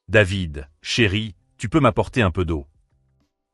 David, chéri, tu peux m'apporter un peu d'eau.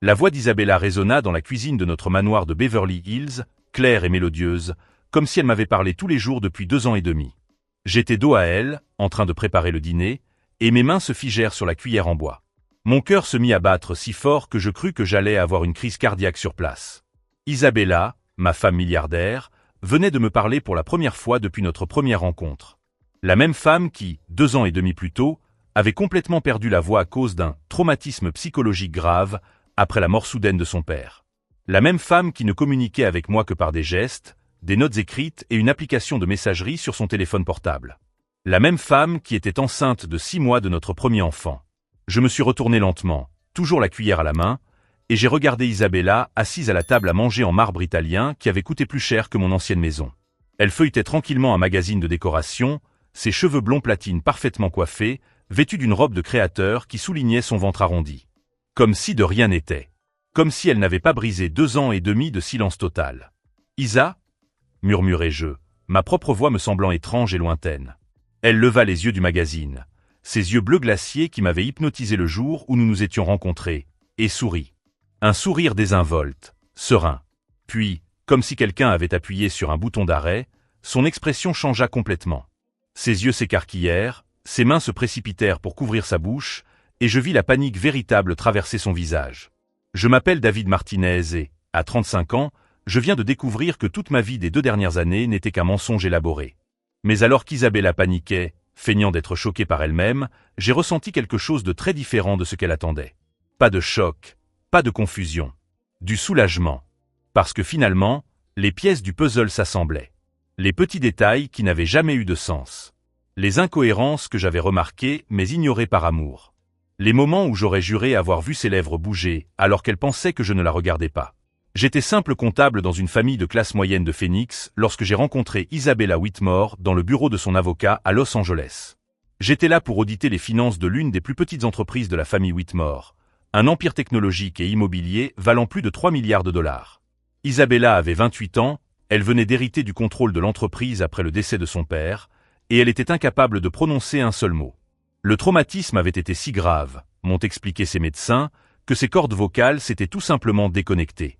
La voix d'Isabella résonna dans la cuisine de notre manoir de Beverly Hills, claire et mélodieuse, comme si elle m'avait parlé tous les jours depuis 2 ans et demi. J'étais dos à elle, en train de préparer le dîner, et mes mains se figèrent sur la cuillère en bois. Mon cœur se mit à battre si fort que je crus que j'allais avoir une crise cardiaque sur place. Isabella, ma femme milliardaire, venait de me parler pour la première fois depuis notre première rencontre. La même femme qui, 2 ans et demi plus tôt, avait complètement perdu la voix à cause d'un traumatisme psychologique grave après la mort soudaine de son père. La même femme qui ne communiquait avec moi que par des gestes, des notes écrites et une application de messagerie sur son téléphone portable. La même femme qui était enceinte de 6 mois de notre premier enfant. Je me suis retourné lentement, toujours la cuillère à la main, et j'ai regardé Isabella assise à la table à manger en marbre italien qui avait coûté plus cher que mon ancienne maison. Elle feuilletait tranquillement un magazine de décoration, ses cheveux blonds platine parfaitement coiffés, vêtue d'une robe de créateur qui soulignait son ventre arrondi. Comme si de rien n'était. Comme si elle n'avait pas brisé 2 ans et demi de silence total. « Isa » murmurai-je, ma propre voix me semblant étrange et lointaine. Elle leva les yeux du magazine, ses yeux bleus glaciers qui m'avaient hypnotisé le jour où nous nous étions rencontrés, et sourit. Un sourire désinvolte, serein. Puis, comme si quelqu'un avait appuyé sur un bouton d'arrêt, son expression changea complètement. Ses yeux s'écarquillèrent, ses mains se précipitèrent pour couvrir sa bouche, et je vis la panique véritable traverser son visage. Je m'appelle David Martinez et, à 35 ans, je viens de découvrir que toute ma vie des 2 dernières années n'était qu'un mensonge élaboré. Mais alors qu'Isabella paniquait, feignant d'être choquée par elle-même, j'ai ressenti quelque chose de très différent de ce qu'elle attendait. Pas de choc, pas de confusion. Du soulagement. Parce que finalement, les pièces du puzzle s'assemblaient. Les petits détails qui n'avaient jamais eu de sens. Les incohérences que j'avais remarquées mais ignorées par amour. Les moments où j'aurais juré avoir vu ses lèvres bouger alors qu'elle pensait que je ne la regardais pas. J'étais simple comptable dans une famille de classe moyenne de Phoenix lorsque j'ai rencontré Isabella Whitmore dans le bureau de son avocat à Los Angeles. J'étais là pour auditer les finances de l'une des plus petites entreprises de la famille Whitmore, un empire technologique et immobilier valant plus de 3 milliards de dollars. Isabella avait 28 ans, elle venait d'hériter du contrôle de l'entreprise après le décès de son père, et elle était incapable de prononcer un seul mot. Le traumatisme avait été si grave, m'ont expliqué ses médecins, que ses cordes vocales s'étaient tout simplement déconnectées.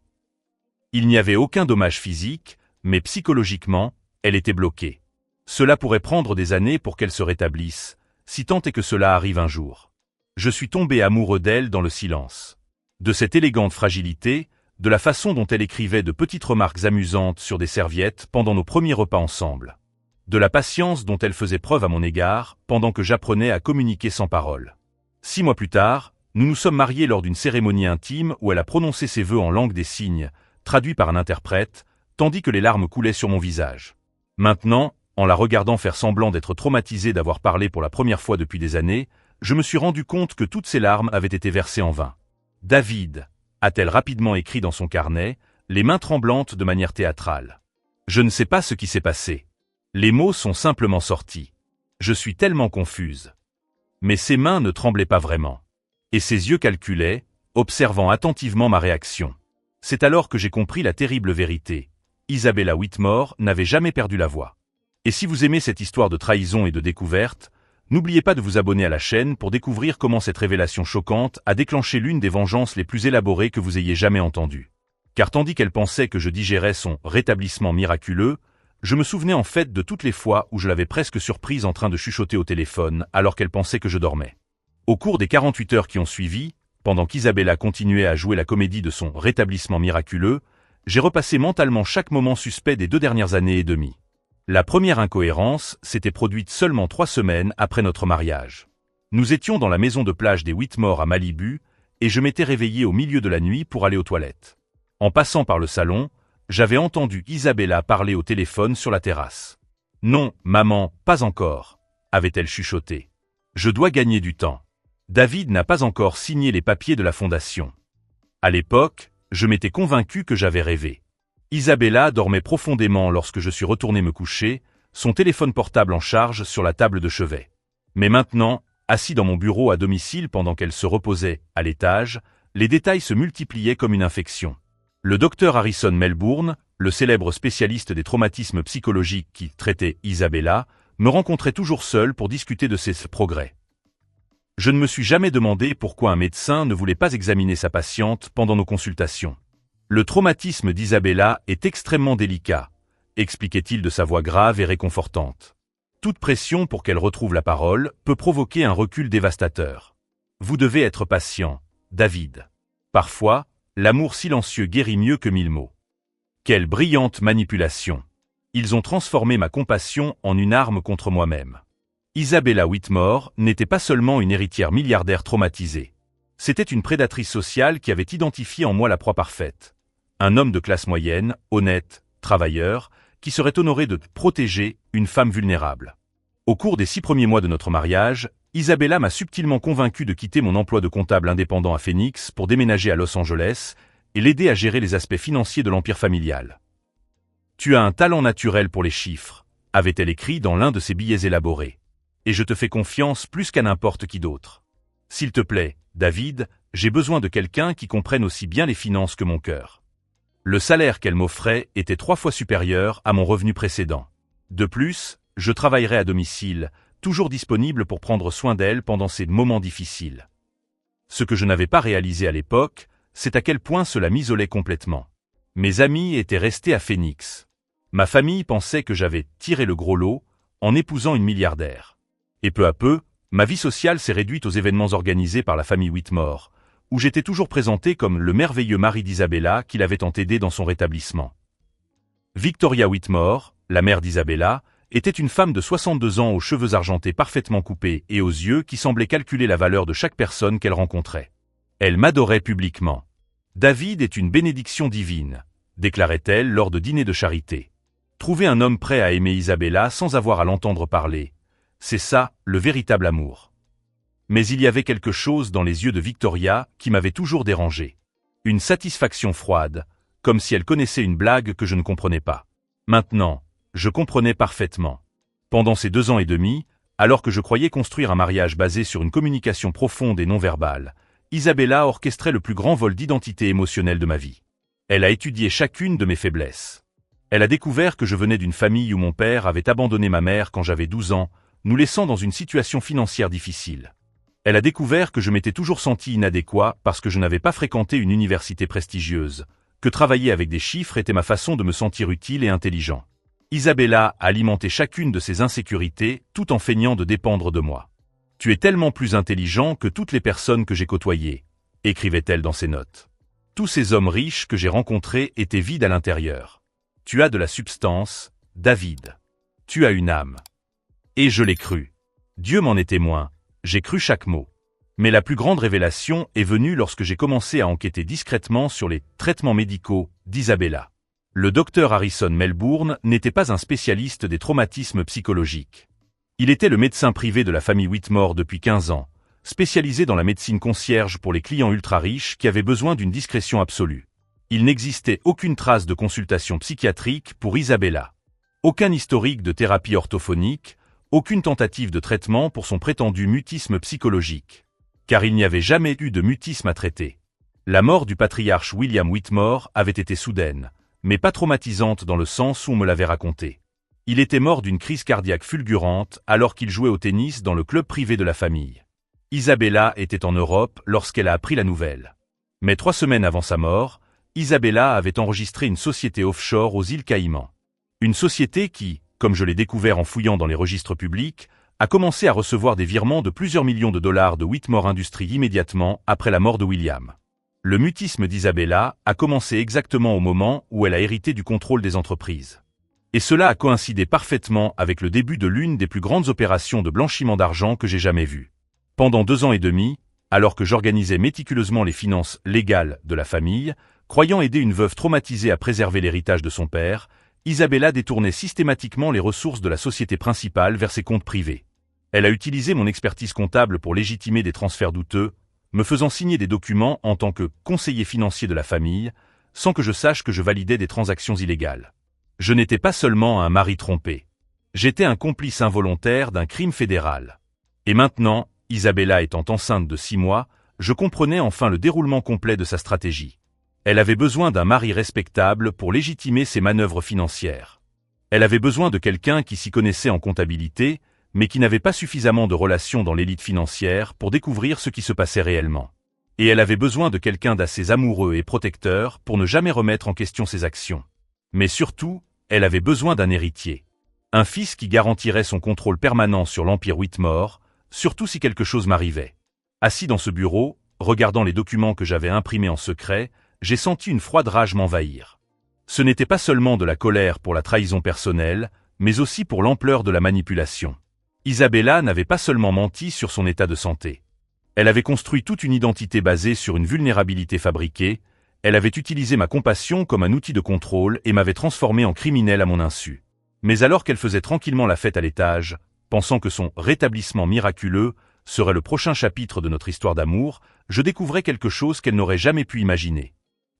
Il n'y avait aucun dommage physique, mais psychologiquement, elle était bloquée. Cela pourrait prendre des années pour qu'elle se rétablisse, si tant est que cela arrive un jour. Je suis tombé amoureux d'elle dans le silence. De cette élégante fragilité, de la façon dont elle écrivait de petites remarques amusantes sur des serviettes pendant nos premiers repas ensemble. De la patience dont elle faisait preuve à mon égard pendant que j'apprenais à communiquer sans parole. 6 mois plus tard, nous nous sommes mariés lors d'une cérémonie intime où elle a prononcé ses vœux en langue des signes, traduit par un interprète, tandis que les larmes coulaient sur mon visage. Maintenant, en la regardant faire semblant d'être traumatisée d'avoir parlé pour la première fois depuis des années, je me suis rendu compte que toutes ces larmes avaient été versées en vain. « David », a-t-elle rapidement écrit dans son carnet, les mains tremblantes de manière théâtrale. Je ne sais pas ce qui s'est passé. Les mots sont simplement sortis. Je suis tellement confuse. Mais ses mains ne tremblaient pas vraiment. Et ses yeux calculaient, observant attentivement ma réaction. C'est alors que j'ai compris la terrible vérité. Isabella Whitmore n'avait jamais perdu la voix. Et si vous aimez cette histoire de trahison et de découverte, n'oubliez pas de vous abonner à la chaîne pour découvrir comment cette révélation choquante a déclenché l'une des vengeances les plus élaborées que vous ayez jamais entendues. Car tandis qu'elle pensait que je digérais son rétablissement miraculeux, je me souvenais en fait de toutes les fois où je l'avais presque surprise en train de chuchoter au téléphone alors qu'elle pensait que je dormais. Au cours des 48 heures qui ont suivi, pendant qu'Isabella continuait à jouer la comédie de son rétablissement miraculeux, j'ai repassé mentalement chaque moment suspect des 2 dernières années et demie. La première incohérence s'était produite seulement 3 semaines après notre mariage. Nous étions dans la maison de plage des Whitmore à Malibu, et je m'étais réveillé au milieu de la nuit pour aller aux toilettes. En passant par le salon, j'avais entendu Isabella parler au téléphone sur la terrasse. « Non, maman, pas encore », avait-elle chuchoté. « Je dois gagner du temps. David n'a pas encore signé les papiers de la fondation. » À l'époque, je m'étais convaincu que j'avais rêvé. Isabella dormait profondément lorsque je suis retourné me coucher, son téléphone portable en charge sur la table de chevet. Mais maintenant, assis dans mon bureau à domicile pendant qu'elle se reposait, à l'étage, les détails se multipliaient comme une infection. Le docteur Harrison Melbourne, le célèbre spécialiste des traumatismes psychologiques qui traitait Isabella, me rencontrait toujours seul pour discuter de ses progrès. Je ne me suis jamais demandé pourquoi un médecin ne voulait pas examiner sa patiente pendant nos consultations. Le traumatisme d'Isabella est extrêmement délicat, expliquait-il de sa voix grave et réconfortante. Toute pression pour qu'elle retrouve la parole peut provoquer un recul dévastateur. Vous devez être patient, David. Parfois, l'amour silencieux guérit mieux que 1000 mots. Quelle brillante manipulation! Ils ont transformé ma compassion en une arme contre moi-même. Isabella Whitmore n'était pas seulement une héritière milliardaire traumatisée. C'était une prédatrice sociale qui avait identifié en moi la proie parfaite. Un homme de classe moyenne, honnête, travailleur, qui serait honoré de protéger une femme vulnérable. Au cours des 6 premiers mois de notre mariage, Isabella m'a subtilement convaincu de quitter mon emploi de comptable indépendant à Phoenix pour déménager à Los Angeles et l'aider à gérer les aspects financiers de l'empire familial. « Tu as un talent naturel pour les chiffres », avait-elle écrit dans l'un de ses billets élaborés. « Et je te fais confiance plus qu'à n'importe qui d'autre. S'il te plaît, David, j'ai besoin de quelqu'un qui comprenne aussi bien les finances que mon cœur. » Le salaire qu'elle m'offrait était 3 fois supérieur à mon revenu précédent. De plus, je travaillerais à domicile, toujours disponible pour prendre soin d'elle pendant ces moments difficiles. Ce que je n'avais pas réalisé à l'époque, c'est à quel point cela m'isolait complètement. Mes amis étaient restés à Phoenix. Ma famille pensait que j'avais tiré le gros lot en épousant une milliardaire. Et peu à peu, ma vie sociale s'est réduite aux événements organisés par la famille Whitmore, où j'étais toujours présenté comme le merveilleux mari d'Isabella qui l'avait tant aidé dans son rétablissement. Victoria Whitmore, la mère d'Isabella, était une femme de 62 ans aux cheveux argentés parfaitement coupés et aux yeux qui semblaient calculer la valeur de chaque personne qu'elle rencontrait. Elle m'adorait publiquement. « David est une bénédiction divine », déclarait-elle lors de dîners de charité. Trouver un homme prêt à aimer Isabella sans avoir à l'entendre parler, c'est ça, le véritable amour. Mais il y avait quelque chose dans les yeux de Victoria qui m'avait toujours dérangé. Une satisfaction froide, comme si elle connaissait une blague que je ne comprenais pas. Maintenant, je comprenais parfaitement. Pendant ces 2 ans et demi, alors que je croyais construire un mariage basé sur une communication profonde et non verbale, Isabella orchestrait le plus grand vol d'identité émotionnelle de ma vie. Elle a étudié chacune de mes faiblesses. Elle a découvert que je venais d'une famille où mon père avait abandonné ma mère quand j'avais 12 ans, nous laissant dans une situation financière difficile. Elle a découvert que je m'étais toujours senti inadéquat parce que je n'avais pas fréquenté une université prestigieuse, que travailler avec des chiffres était ma façon de me sentir utile et intelligent. Isabella a alimenté chacune de ces insécurités tout en feignant de dépendre de moi. « Tu es tellement plus intelligent que toutes les personnes que j'ai côtoyées », écrivait-elle dans ses notes. Tous ces hommes riches que j'ai rencontrés étaient vides à l'intérieur. Tu as de la substance, David. Tu as une âme. Et je l'ai cru. Dieu m'en est témoin, j'ai cru chaque mot. Mais la plus grande révélation est venue lorsque j'ai commencé à enquêter discrètement sur les traitements médicaux d'Isabella. Le docteur Harrison Melbourne n'était pas un spécialiste des traumatismes psychologiques. Il était le médecin privé de la famille Whitmore depuis 15 ans, spécialisé dans la médecine concierge pour les clients ultra-riches qui avaient besoin d'une discrétion absolue. Il n'existait aucune trace de consultation psychiatrique pour Isabella. Aucun historique de thérapie orthophonique, aucune tentative de traitement pour son prétendu mutisme psychologique. Car il n'y avait jamais eu de mutisme à traiter. La mort du patriarche William Whitmore avait été soudaine, mais pas traumatisante dans le sens où on me l'avait raconté. Il était mort d'une crise cardiaque fulgurante alors qu'il jouait au tennis dans le club privé de la famille. Isabella était en Europe lorsqu'elle a appris la nouvelle. Mais 3 semaines avant sa mort, Isabella avait enregistré une société offshore aux îles Caïmans. Une société qui, comme je l'ai découvert en fouillant dans les registres publics, a commencé à recevoir des virements de plusieurs millions de dollars de Whitmore Industries immédiatement après la mort de William. Le mutisme d'Isabella a commencé exactement au moment où elle a hérité du contrôle des entreprises. Et cela a coïncidé parfaitement avec le début de l'une des plus grandes opérations de blanchiment d'argent que j'ai jamais vues. Pendant 2 ans et demi, alors que j'organisais méticuleusement les finances légales de la famille, croyant aider une veuve traumatisée à préserver l'héritage de son père, Isabella détournait systématiquement les ressources de la société principale vers ses comptes privés. Elle a utilisé mon expertise comptable pour légitimer des transferts douteux, me faisant signer des documents en tant que conseiller financier de la famille, sans que je sache que je validais des transactions illégales. Je n'étais pas seulement un mari trompé. J'étais un complice involontaire d'un crime fédéral. Et maintenant, Isabella étant enceinte de 6 mois, je comprenais enfin le déroulement complet de sa stratégie. Elle avait besoin d'un mari respectable pour légitimer ses manœuvres financières. Elle avait besoin de quelqu'un qui s'y connaissait en comptabilité, mais qui n'avait pas suffisamment de relations dans l'élite financière pour découvrir ce qui se passait réellement. Et elle avait besoin de quelqu'un d'assez amoureux et protecteur pour ne jamais remettre en question ses actions. Mais surtout, elle avait besoin d'un héritier. Un fils qui garantirait son contrôle permanent sur l'Empire Whitmore, surtout si quelque chose m'arrivait. Assis dans ce bureau, regardant les documents que j'avais imprimés en secret, j'ai senti une froide rage m'envahir. Ce n'était pas seulement de la colère pour la trahison personnelle, mais aussi pour l'ampleur de la manipulation. Isabella n'avait pas seulement menti sur son état de santé. Elle avait construit toute une identité basée sur une vulnérabilité fabriquée, elle avait utilisé ma compassion comme un outil de contrôle et m'avait transformé en criminel à mon insu. Mais alors qu'elle faisait tranquillement la fête à l'étage, pensant que son rétablissement miraculeux serait le prochain chapitre de notre histoire d'amour, je découvrais quelque chose qu'elle n'aurait jamais pu imaginer.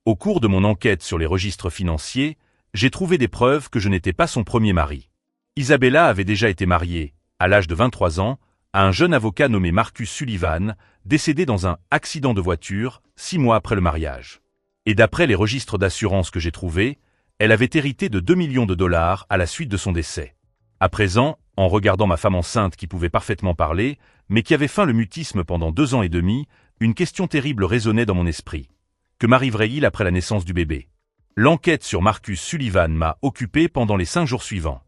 Au cours de mon enquête sur les registres financiers, j'ai trouvé des preuves que je n'étais pas son premier mari. Isabella avait déjà été mariée, à l'âge de 23 ans, à un jeune avocat nommé Marcus Sullivan, décédé dans un accident de voiture 6 mois après le mariage. Et d'après les registres d'assurance que j'ai trouvés, elle avait hérité de 2 millions de dollars à la suite de son décès. À présent, en regardant ma femme enceinte qui pouvait parfaitement parler, mais qui avait feint le mutisme pendant 2 ans et demi, une question terrible résonnait dans mon esprit. Que m'arriverait-il après la naissance du bébé? L'enquête sur Marcus Sullivan m'a occupé pendant les 5 jours suivants.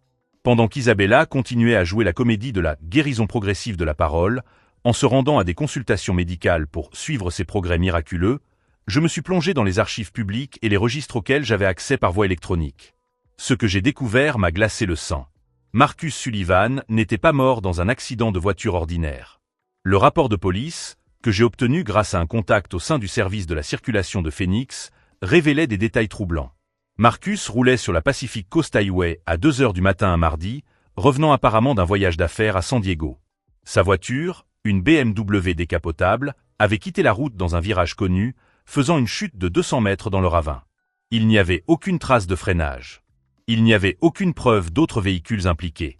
Pendant qu'Isabella continuait à jouer la comédie de la guérison progressive de la parole, en se rendant à des consultations médicales pour suivre ses progrès miraculeux, je me suis plongé dans les archives publiques et les registres auxquels j'avais accès par voie électronique. Ce que j'ai découvert m'a glacé le sang. Marcus Sullivan n'était pas mort dans un accident de voiture ordinaire. Le rapport de police, que j'ai obtenu grâce à un contact au sein du service de la circulation de Phoenix, révélait des détails troublants. Marcus roulait sur la Pacific Coast Highway à 2 heures du matin un mardi, revenant apparemment d'un voyage d'affaires à San Diego. Sa voiture, une BMW décapotable, avait quitté la route dans un virage connu, faisant une chute de 200 mètres dans le ravin. Il n'y avait aucune trace de freinage. Il n'y avait aucune preuve d'autres véhicules impliqués.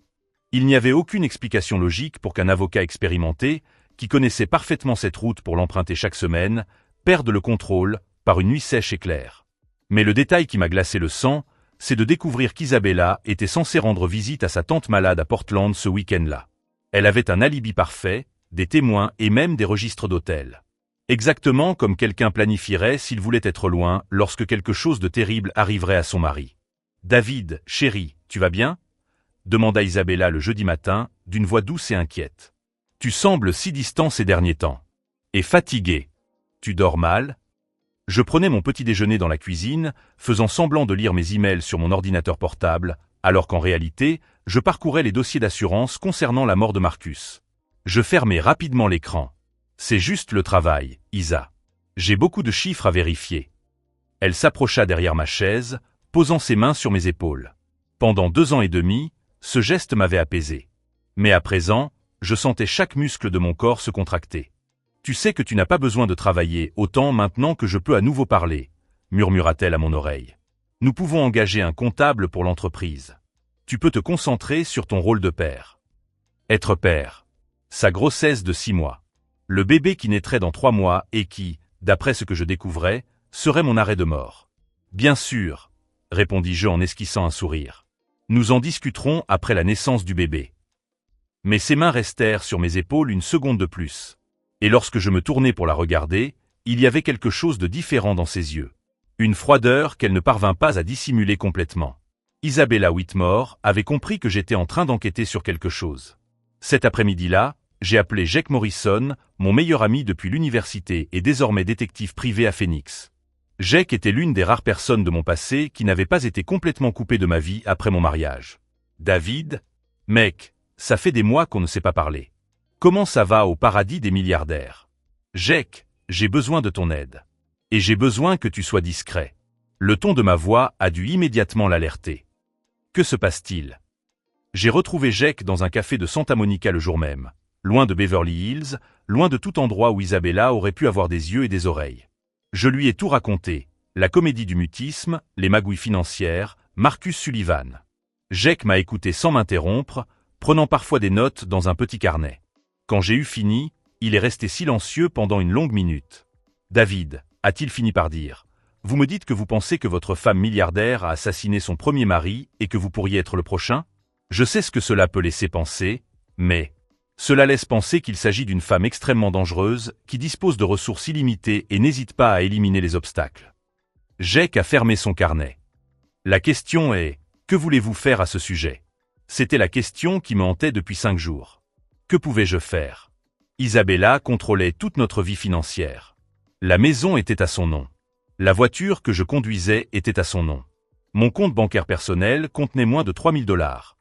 Il n'y avait aucune explication logique pour qu'un avocat expérimenté, qui connaissait parfaitement cette route pour l'emprunter chaque semaine, perde le contrôle par une nuit sèche et claire. Mais le détail qui m'a glacé le sang, c'est de découvrir qu'Isabella était censée rendre visite à sa tante malade à Portland ce week-end-là. Elle avait un alibi parfait, des témoins et même des registres d'hôtel. Exactement comme quelqu'un planifierait s'il voulait être loin lorsque quelque chose de terrible arriverait à son mari. « David, chéri, tu vas bien ?» demanda Isabella le jeudi matin, d'une voix douce et inquiète. « Tu sembles si distant ces derniers temps. Et fatigué. Tu dors mal ?» Je prenais mon petit déjeuner dans la cuisine, faisant semblant de lire mes emails sur mon ordinateur portable, alors qu'en réalité, je parcourais les dossiers d'assurance concernant la mort de Marcus. Je fermais rapidement l'écran. C'est juste le travail, Isa. J'ai beaucoup de chiffres à vérifier. Elle s'approcha derrière ma chaise, posant ses mains sur mes épaules. Pendant 2 ans et demi, ce geste m'avait apaisé. Mais à présent, je sentais chaque muscle de mon corps se contracter. Tu sais que tu n'as pas besoin de travailler autant maintenant que je peux à nouveau parler, murmura-t-elle à mon oreille. Nous pouvons engager un comptable pour l'entreprise. Tu peux te concentrer sur ton rôle de père. Être père. Sa grossesse de 6 mois. Le bébé qui naîtrait dans 3 mois et qui, d'après ce que je découvrais, serait mon arrêt de mort. Bien sûr, répondis-je en esquissant un sourire. Nous en discuterons après la naissance du bébé. Mais ses mains restèrent sur mes épaules une seconde de plus. Et lorsque je me tournai pour la regarder, il y avait quelque chose de différent dans ses yeux. Une froideur qu'elle ne parvint pas à dissimuler complètement. Isabella Whitmore avait compris que j'étais en train d'enquêter sur quelque chose. Cet après-midi-là, j'ai appelé Jake Morrison, mon meilleur ami depuis l'université et désormais détective privé à Phoenix. Jake était l'une des rares personnes de mon passé qui n'avait pas été complètement coupée de ma vie après mon mariage. David, mec, ça fait des mois qu'on ne s'est pas parlé. Comment ça va au paradis des milliardaires? Jake, j'ai besoin de ton aide. Et j'ai besoin que tu sois discret. Le ton de ma voix a dû immédiatement l'alerter. Que se passe-t-il? J'ai retrouvé Jake dans un café de Santa Monica le jour même, loin de Beverly Hills, loin de tout endroit où Isabella aurait pu avoir des yeux et des oreilles. Je lui ai tout raconté, la comédie du mutisme, les magouilles financières, Marcus Sullivan. Jake m'a écouté sans m'interrompre, prenant parfois des notes dans un petit carnet. Quand j'ai eu fini, il est resté silencieux pendant une longue minute. « David, a-t-il fini par dire, vous me dites que vous pensez que votre femme milliardaire a assassiné son premier mari et que vous pourriez être le prochain? Je sais ce que cela peut laisser penser, Mais cela laisse penser qu'il s'agit d'une femme extrêmement dangereuse, qui dispose de ressources illimitées et n'hésite pas à éliminer les obstacles. Jake a fermé son carnet. La question est, que voulez-vous faire à ce sujet? C'était la question qui me hantait depuis 5 jours. Que pouvais-je faire? Isabella contrôlait toute notre vie financière. La maison était à son nom. La voiture que je conduisais était à son nom. Mon compte bancaire personnel contenait moins de 3 000 $.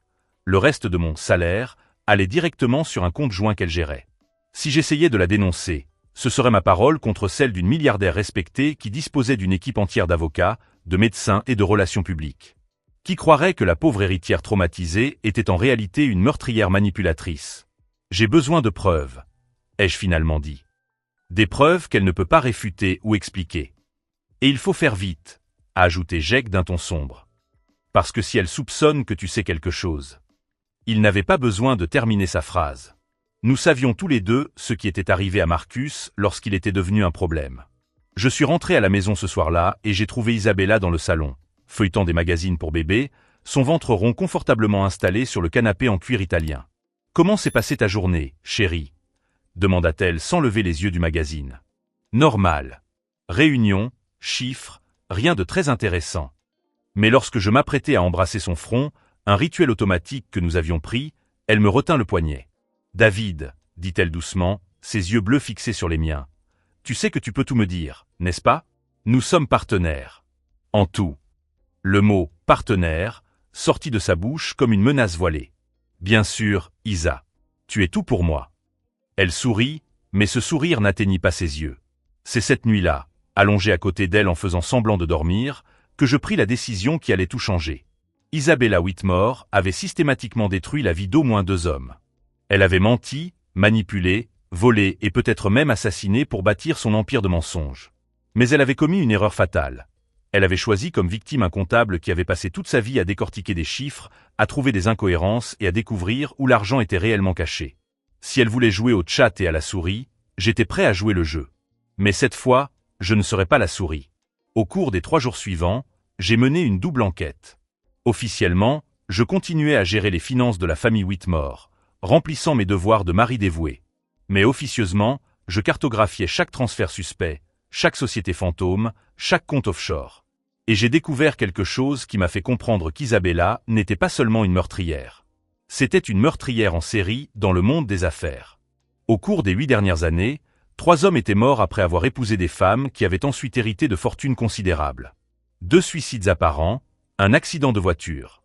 Le reste de mon salaire allait directement sur un compte joint qu'elle gérait. Si j'essayais de la dénoncer, ce serait ma parole contre celle d'une milliardaire respectée qui disposait d'une équipe entière d'avocats, de médecins et de relations publiques. Qui croirait que la pauvre héritière traumatisée était en réalité une meurtrière manipulatrice? J'ai besoin de preuves, ai-je finalement dit. Des preuves qu'elle ne peut pas réfuter ou expliquer. Et il faut faire vite, a ajouté Jake d'un ton sombre. Parce que si elle soupçonne que tu sais quelque chose. Il n'avait pas besoin de terminer sa phrase. Nous savions tous les deux ce qui était arrivé à Marcus lorsqu'il était devenu un problème. Je suis rentré à la maison ce soir-là et j'ai trouvé Isabella dans le salon, feuilletant des magazines pour bébé, son ventre rond confortablement installé sur le canapé en cuir italien. « Comment s'est passée ta journée, chérie ?» demanda-t-elle sans lever les yeux du magazine. « Normal. Réunion, chiffres, rien de très intéressant. » Mais lorsque je m'apprêtais à embrasser son front, un rituel automatique que nous avions pris, elle me retint le poignet. « David, » dit-elle doucement, ses yeux bleus fixés sur les miens. « Tu sais que tu peux tout me dire, n'est-ce pas? Nous sommes partenaires. En tout. » Le mot « partenaire » sortit de sa bouche comme une menace voilée. « Bien sûr, Isa. Tu es tout pour moi. » Elle sourit, mais ce sourire n'atteignit pas ses yeux. C'est cette nuit-là, allongé à côté d'elle en faisant semblant de dormir, que je pris la décision qui allait tout changer. Isabella Whitmore avait systématiquement détruit la vie d'au moins 2 hommes. Elle avait menti, manipulé, volé et peut-être même assassiné pour bâtir son empire de mensonges. Mais elle avait commis une erreur fatale. Elle avait choisi comme victime un comptable qui avait passé toute sa vie à décortiquer des chiffres, à trouver des incohérences et à découvrir où l'argent était réellement caché. Si elle voulait jouer au chat et à la souris, j'étais prêt à jouer le jeu. Mais cette fois, je ne serais pas la souris. Au cours des 3 jours suivants, j'ai mené une double enquête. Officiellement, je continuais à gérer les finances de la famille Whitmore, remplissant mes devoirs de mari dévoué. Mais officieusement, je cartographiais chaque transfert suspect, chaque société fantôme, chaque compte offshore. Et j'ai découvert quelque chose qui m'a fait comprendre qu'Isabella n'était pas seulement une meurtrière. C'était une meurtrière en série dans le monde des affaires. Au cours des 8 dernières années, 3 hommes étaient morts après avoir épousé des femmes qui avaient ensuite hérité de fortunes considérables. 2 suicides apparents, un accident de voiture.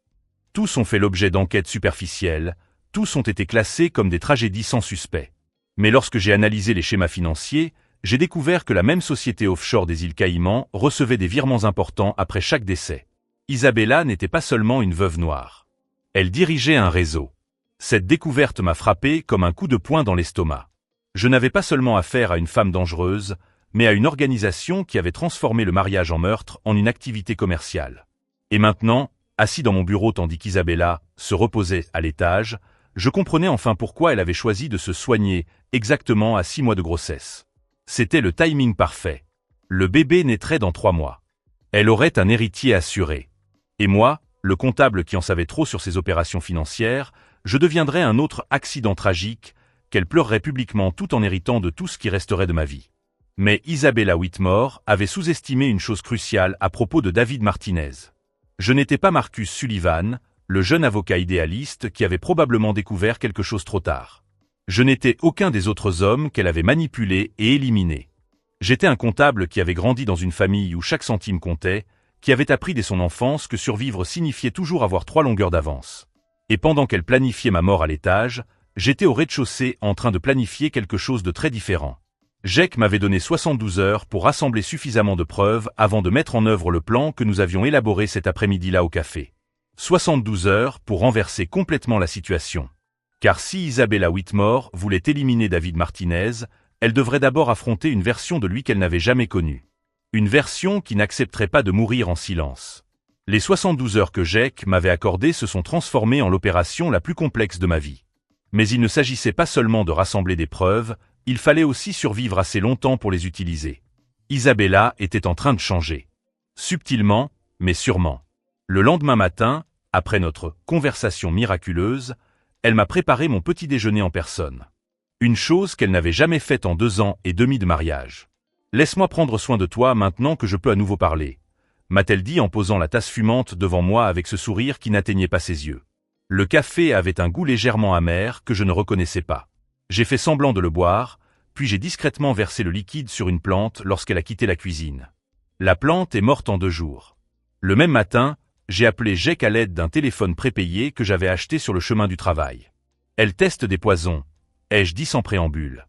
Tous ont fait l'objet d'enquêtes superficielles, tous ont été classés comme des tragédies sans suspect. Mais lorsque j'ai analysé les schémas financiers, j'ai découvert que la même société offshore des îles Caïmans recevait des virements importants après chaque décès. Isabella n'était pas seulement une veuve noire. Elle dirigeait un réseau. Cette découverte m'a frappé comme un coup de poing dans l'estomac. Je n'avais pas seulement affaire à une femme dangereuse, mais à une organisation qui avait transformé le mariage en meurtre en une activité commerciale. Et maintenant, assis dans mon bureau tandis qu'Isabella se reposait à l'étage, je comprenais enfin pourquoi elle avait choisi de se soigner exactement à 6 mois de grossesse. C'était le timing parfait. Le bébé naîtrait dans 3 mois. Elle aurait un héritier assuré. Et moi, le comptable qui en savait trop sur ses opérations financières, je deviendrais un autre accident tragique qu'elle pleurerait publiquement tout en héritant de tout ce qui resterait de ma vie. Mais Isabella Whitmore avait sous-estimé une chose cruciale à propos de David Martinez. Je n'étais pas Marcus Sullivan, le jeune avocat idéaliste qui avait probablement découvert quelque chose trop tard. Je n'étais aucun des autres hommes qu'elle avait manipulés et éliminés. J'étais un comptable qui avait grandi dans une famille où chaque centime comptait, qui avait appris dès son enfance que survivre signifiait toujours avoir 3 longueurs d'avance. Et pendant qu'elle planifiait ma mort à l'étage, j'étais au rez-de-chaussée en train de planifier quelque chose de très différent. Jake m'avait donné 72 heures pour rassembler suffisamment de preuves avant de mettre en œuvre le plan que nous avions élaboré cet après-midi-là au café. 72 heures pour renverser complètement la situation. Car si Isabella Whitmore voulait éliminer David Martinez, elle devrait d'abord affronter une version de lui qu'elle n'avait jamais connue. Une version qui n'accepterait pas de mourir en silence. Les 72 heures que Jake m'avait accordées se sont transformées en l'opération la plus complexe de ma vie. Mais il ne s'agissait pas seulement de rassembler des preuves, il fallait aussi survivre assez longtemps pour les utiliser. Isabella était en train de changer. Subtilement, mais sûrement. Le lendemain matin, après notre conversation miraculeuse, Elle m'a préparé mon petit déjeuner en personne. Une chose qu'elle n'avait jamais faite en 2 ans et demi de mariage. « Laisse-moi prendre soin de toi maintenant que je peux à nouveau parler », m'a-t-elle dit en posant la tasse fumante devant moi avec ce sourire qui n'atteignait pas ses yeux. Le café avait un goût légèrement amer que je ne reconnaissais pas. J'ai fait semblant de le boire, puis j'ai discrètement versé le liquide sur une plante lorsqu'elle a quitté la cuisine. La plante est morte en 2 jours. Le même matin, j'ai appelé Jake à l'aide d'un téléphone prépayé que j'avais acheté sur le chemin du travail. Elle teste des poisons, ai-je dit sans préambule.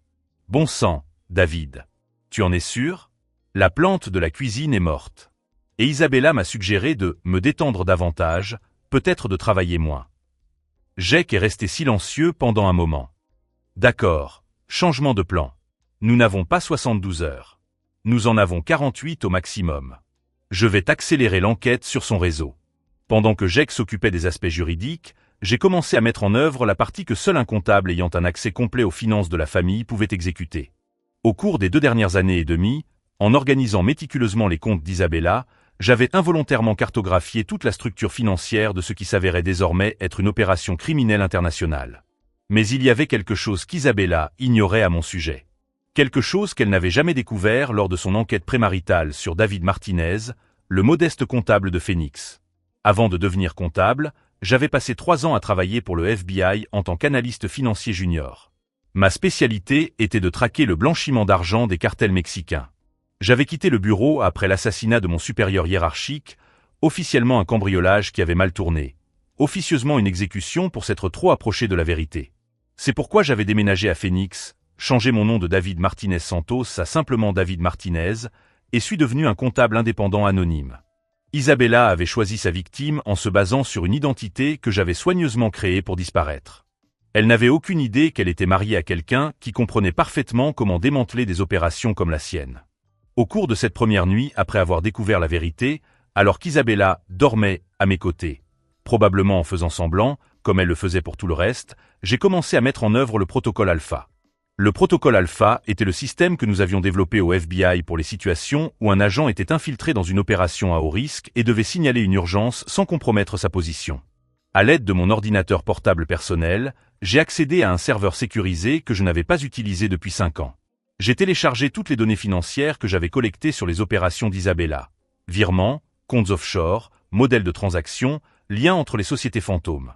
Bon sang, David. Tu en es sûr? La plante de la cuisine est morte. Et Isabella m'a suggéré de me détendre davantage, peut-être de travailler moins. Jake est resté silencieux pendant un moment. D'accord, changement de plan. Nous n'avons pas 72 heures. Nous en avons 48 au maximum. Je vais accélérer l'enquête sur son réseau. Pendant que Jake s'occupait des aspects juridiques, j'ai commencé à mettre en œuvre la partie que seul un comptable ayant un accès complet aux finances de la famille pouvait exécuter. Au cours des 2 dernières années et demie, en organisant méticuleusement les comptes d'Isabella, j'avais involontairement cartographié toute la structure financière de ce qui s'avérait désormais être une opération criminelle internationale. Mais il y avait quelque chose qu'Isabella ignorait à mon sujet. Quelque chose qu'elle n'avait jamais découvert lors de son enquête prémaritale sur David Martinez, le modeste comptable de Phoenix. Avant de devenir comptable, j'avais passé 3 ans à travailler pour le FBI en tant qu'analyste financier junior. Ma spécialité était de traquer le blanchiment d'argent des cartels mexicains. J'avais quitté le bureau après l'assassinat de mon supérieur hiérarchique, officiellement un cambriolage qui avait mal tourné, officieusement une exécution pour s'être trop approché de la vérité. C'est pourquoi j'avais déménagé à Phoenix, changé mon nom de David Martinez Santos à simplement David Martinez, et suis devenu un comptable indépendant anonyme. Isabella avait choisi sa victime en se basant sur une identité que j'avais soigneusement créée pour disparaître. Elle n'avait aucune idée qu'elle était mariée à quelqu'un qui comprenait parfaitement comment démanteler des opérations comme la sienne. Au cours de cette première nuit, après avoir découvert la vérité, alors qu'Isabella dormait à mes côtés, probablement en faisant semblant, comme elle le faisait pour tout le reste, j'ai commencé à mettre en œuvre le protocole Alpha. Le protocole Alpha était le système que nous avions développé au FBI pour les situations où un agent était infiltré dans une opération à haut risque et devait signaler une urgence sans compromettre sa position. À l'aide de mon ordinateur portable personnel, j'ai accédé à un serveur sécurisé que je n'avais pas utilisé depuis 5 ans. J'ai téléchargé toutes les données financières que j'avais collectées sur les opérations d'Isabella. Virements, comptes offshore, modèles de transactions, liens entre les sociétés fantômes.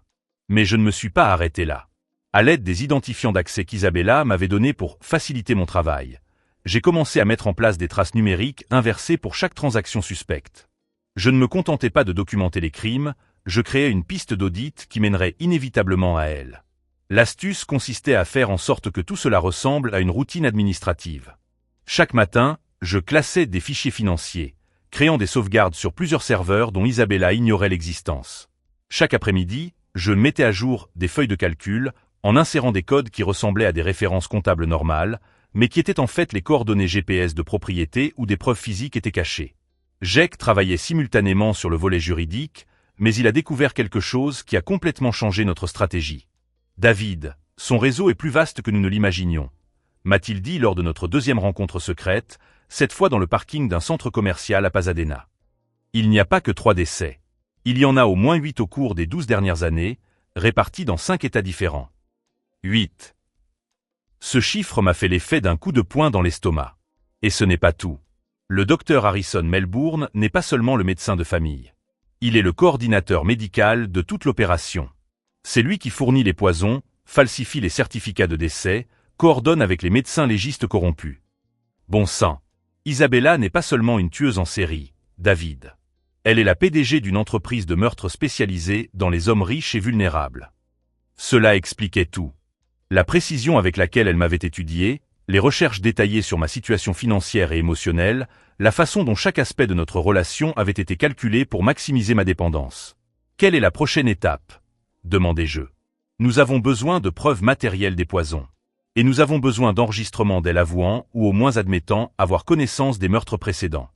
Mais je ne me suis pas arrêté là. À l'aide des identifiants d'accès qu'Isabella m'avait donnés pour faciliter mon travail, j'ai commencé à mettre en place des traces numériques inversées pour chaque transaction suspecte. Je ne me contentais pas de documenter les crimes, je créais une piste d'audit qui mènerait inévitablement à elle. L'astuce consistait à faire en sorte que tout cela ressemble à une routine administrative. Chaque matin, je classais des fichiers financiers, créant des sauvegardes sur plusieurs serveurs dont Isabella ignorait l'existence. Chaque après-midi, je mettais à jour des feuilles de calcul, en insérant des codes qui ressemblaient à des références comptables normales, mais qui étaient en fait les coordonnées GPS de propriété où des preuves physiques étaient cachées. Jake travaillait simultanément sur le volet juridique, mais il a découvert quelque chose qui a complètement changé notre stratégie. David, son réseau est plus vaste que nous ne l'imaginions, m'a-t-il dit lors de notre 2e rencontre secrète, cette fois dans le parking d'un centre commercial à Pasadena. Il n'y a pas que 3 décès. Il y en a au moins 8 au cours des 12 dernières années, répartis dans 5 États différents. 8. Ce chiffre m'a fait l'effet d'un coup de poing dans l'estomac. Et ce n'est pas tout. Le docteur Harrison Melbourne n'est pas seulement le médecin de famille. Il est le coordinateur médical de toute l'opération. C'est lui qui fournit les poisons, falsifie les certificats de décès, coordonne avec les médecins légistes corrompus. Bon sang, Isabella n'est pas seulement une tueuse en série, David. Elle est la PDG d'une entreprise de meurtre spécialisée dans les hommes riches et vulnérables. Cela expliquait tout. La précision avec laquelle elle m'avait étudié, les recherches détaillées sur ma situation financière et émotionnelle, la façon dont chaque aspect de notre relation avait été calculé pour maximiser ma dépendance. Quelle est la prochaine étape ? Demandai-je. Nous avons besoin de preuves matérielles des poisons. Et nous avons besoin d'enregistrements d'elle avouant ou au moins admettant avoir connaissance des meurtres précédents.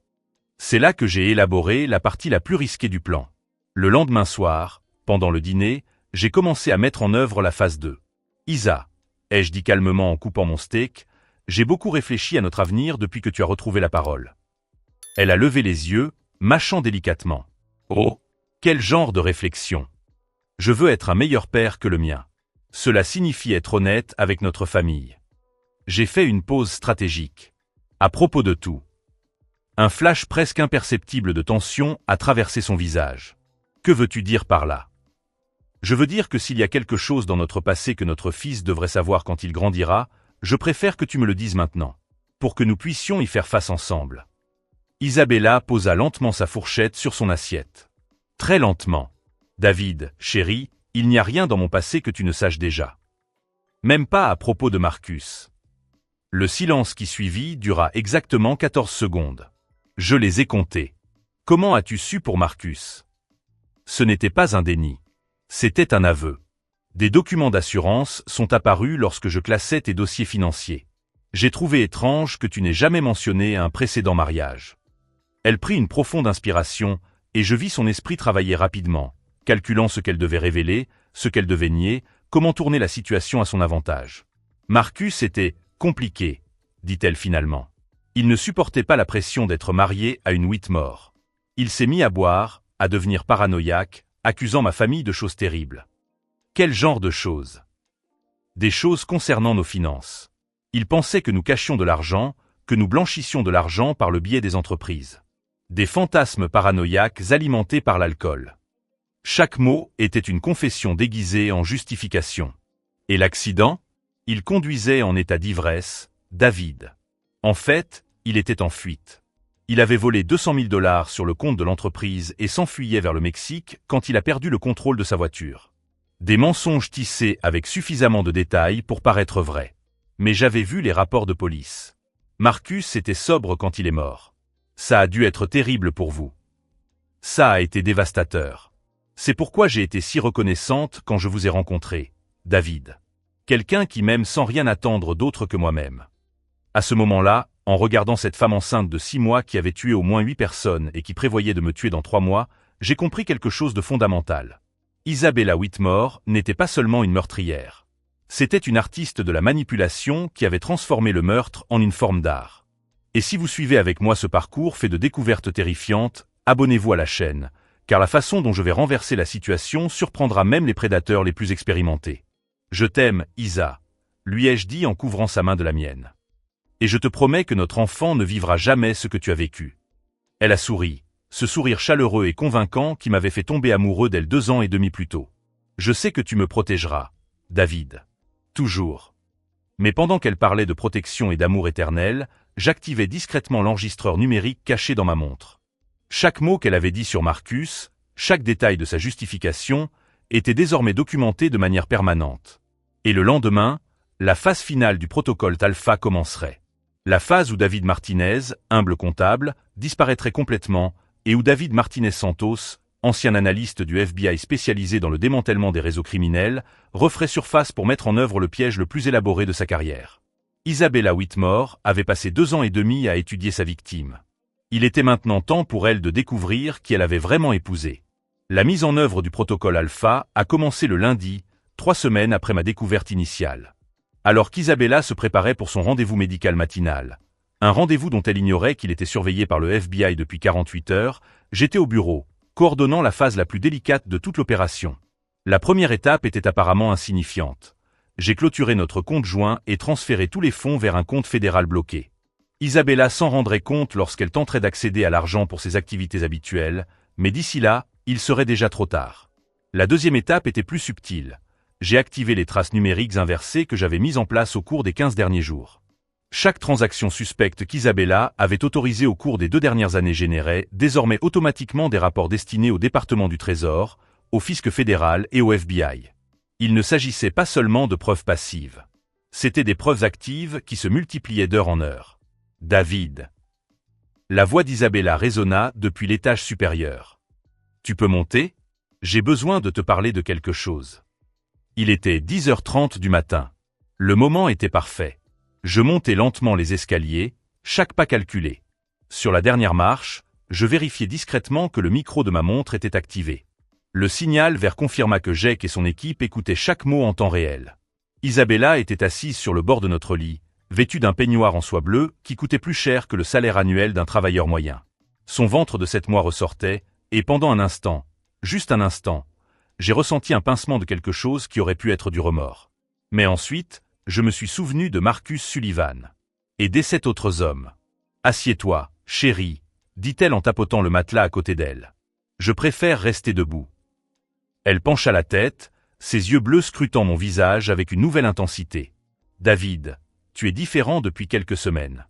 C'est là que j'ai élaboré la partie la plus risquée du plan. Le lendemain soir, pendant le dîner, j'ai commencé à mettre en œuvre la phase 2. Isa, ai-je dit calmement en coupant mon steak, j'ai beaucoup réfléchi à notre avenir depuis que tu as retrouvé la parole. Elle a levé les yeux, mâchant délicatement. Oh, quel genre de réflexion! Je veux être un meilleur père que le mien. Cela signifie être honnête avec notre famille. J'ai fait une pause stratégique. À propos de tout. Un flash presque imperceptible de tension a traversé son visage. Que veux-tu dire par là? Je veux dire que s'il y a quelque chose dans notre passé que notre fils devrait savoir quand il grandira, je préfère que tu me le dises maintenant, pour que nous puissions y faire face ensemble. Isabella posa lentement sa fourchette sur son assiette. Très lentement. David, chéri, il n'y a rien dans mon passé que tu ne saches déjà. Même pas à propos de Marcus. Le silence qui suivit dura exactement 14 secondes. Je les ai comptés. Comment as-tu su pour Marcus? Ce n'était pas un déni. C'était un aveu. Des documents d'assurance sont apparus lorsque je classais tes dossiers financiers. J'ai trouvé étrange que tu n'aies jamais mentionné un précédent mariage. Elle prit une profonde inspiration, et je vis son esprit travailler rapidement, calculant ce qu'elle devait révéler, ce qu'elle devait nier, comment tourner la situation à son avantage. Marcus était compliqué, dit-elle finalement. Il ne supportait pas la pression d'être marié à une Whitmore. Il s'est mis à boire, à devenir paranoïaque, accusant ma famille de choses terribles. Quel genre de choses? Des choses concernant nos finances. Il pensait que nous cachions de l'argent, que nous blanchissions de l'argent par le biais des entreprises. Des fantasmes paranoïaques alimentés par l'alcool. Chaque mot était une confession déguisée en justification. Et l'accident? Il conduisait en état d'ivresse, David. En fait, il était en fuite. Il avait volé 200 000 $ sur le compte de l'entreprise et s'enfuyait vers le Mexique quand il a perdu le contrôle de sa voiture. Des mensonges tissés avec suffisamment de détails pour paraître vrais. Mais j'avais vu les rapports de police. Marcus était sobre quand il est mort. Ça a dû être terrible pour vous. Ça a été dévastateur. C'est pourquoi j'ai été si reconnaissante quand je vous ai rencontré, David. Quelqu'un qui m'aime sans rien attendre d'autre que moi-même. À ce moment-là, en regardant cette femme enceinte de 6 mois qui avait tué au moins 8 personnes et qui prévoyait de me tuer dans 3 mois, j'ai compris quelque chose de fondamental. Isabella Whitmore n'était pas seulement une meurtrière. C'était une artiste de la manipulation qui avait transformé le meurtre en une forme d'art. Et si vous suivez avec moi ce parcours fait de découvertes terrifiantes, abonnez-vous à la chaîne, car la façon dont je vais renverser la situation surprendra même les prédateurs les plus expérimentés. Je t'aime, Isa, lui ai-je dit en couvrant sa main de la mienne. Et je te promets que notre enfant ne vivra jamais ce que tu as vécu. Elle a souri, ce sourire chaleureux et convaincant qui m'avait fait tomber amoureux d'elle 2 ans et demi plus tôt. Je sais que tu me protégeras, David. Toujours. Mais pendant qu'elle parlait de protection et d'amour éternel, j'activais discrètement l'enregistreur numérique caché dans ma montre. Chaque mot qu'elle avait dit sur Marcus, chaque détail de sa justification, était désormais documenté de manière permanente. Et le lendemain, la phase finale du protocole Alpha commencerait. La phase où David Martinez, humble comptable, disparaîtrait complètement et où David Martinez Santos, ancien analyste du FBI spécialisé dans le démantèlement des réseaux criminels, referait surface pour mettre en œuvre le piège le plus élaboré de sa carrière. Isabella Whitmore avait passé 2 ans et demi à étudier sa victime. Il était maintenant temps pour elle de découvrir qui elle avait vraiment épousé. La mise en œuvre du protocole Alpha a commencé le lundi, 3 semaines après ma découverte initiale. Alors qu'Isabella se préparait pour son rendez-vous médical matinal, un rendez-vous dont elle ignorait qu'il était surveillé par le FBI depuis 48 heures, j'étais au bureau, coordonnant la phase la plus délicate de toute l'opération. La première étape était apparemment insignifiante. J'ai clôturé notre compte joint et transféré tous les fonds vers un compte fédéral bloqué. Isabella s'en rendrait compte lorsqu'elle tenterait d'accéder à l'argent pour ses activités habituelles, mais d'ici là, il serait déjà trop tard. La deuxième étape était plus subtile. J'ai activé les traces numériques inversées que j'avais mises en place au cours des 15 derniers jours. Chaque transaction suspecte qu'Isabella avait autorisée au cours des 2 dernières années générait désormais automatiquement des rapports destinés au département du Trésor, au fisc fédéral et au FBI. Il ne s'agissait pas seulement de preuves passives. C'étaient des preuves actives qui se multipliaient d'heure en heure. David. La voix d'Isabella résonna depuis l'étage supérieur. Tu peux monter? J'ai besoin de te parler de quelque chose. Il était 10h30 du matin. Le moment était parfait. Je montais lentement les escaliers, chaque pas calculé. Sur la dernière marche, je vérifiais discrètement que le micro de ma montre était activé. Le signal vert confirma que Jake et son équipe écoutaient chaque mot en temps réel. Isabella était assise sur le bord de notre lit, vêtue d'un peignoir en soie bleue qui coûtait plus cher que le salaire annuel d'un travailleur moyen. Son ventre de 7 mois ressortait, et pendant un instant, juste un instant, j'ai ressenti un pincement de quelque chose qui aurait pu être du remords. Mais ensuite, je me suis souvenu de Marcus Sullivan. Et des 7 autres hommes. « Assieds-toi, chérie, dit-elle en tapotant le matelas à côté d'elle. Je préfère rester debout. Elle pencha la tête, ses yeux bleus scrutant mon visage avec une nouvelle intensité. David, tu es différent depuis quelques semaines.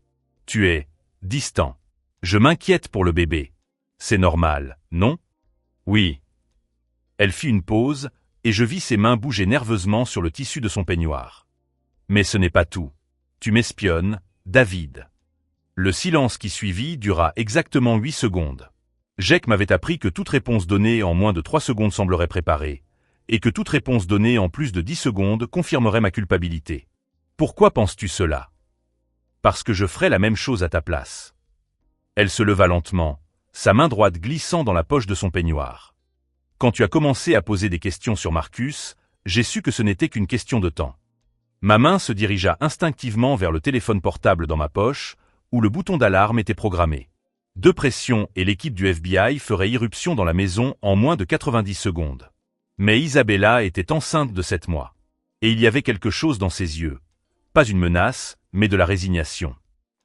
Tu es distant. Je m'inquiète pour le bébé. C'est normal, non? Oui. Elle fit une pause, et je vis ses mains bouger nerveusement sur le tissu de son peignoir. Mais ce n'est pas tout. Tu m'espionnes, David. Le silence qui suivit dura exactement 8 secondes. Jake m'avait appris que toute réponse donnée en moins de 3 secondes semblerait préparée, et que toute réponse donnée en plus de 10 secondes confirmerait ma culpabilité. Pourquoi penses-tu cela? Parce que je ferais la même chose à ta place. Elle se leva lentement, sa main droite glissant dans la poche de son peignoir. Quand tu as commencé à poser des questions sur Marcus, j'ai su que ce n'était qu'une question de temps. Ma main se dirigea instinctivement vers le téléphone portable dans ma poche, où le bouton d'alarme était programmé. 2 pressions et l'équipe du FBI ferait irruption dans la maison en moins de 90 secondes. Mais Isabella était enceinte de 7 mois. Et il y avait quelque chose dans ses yeux. Pas une menace, mais de la résignation.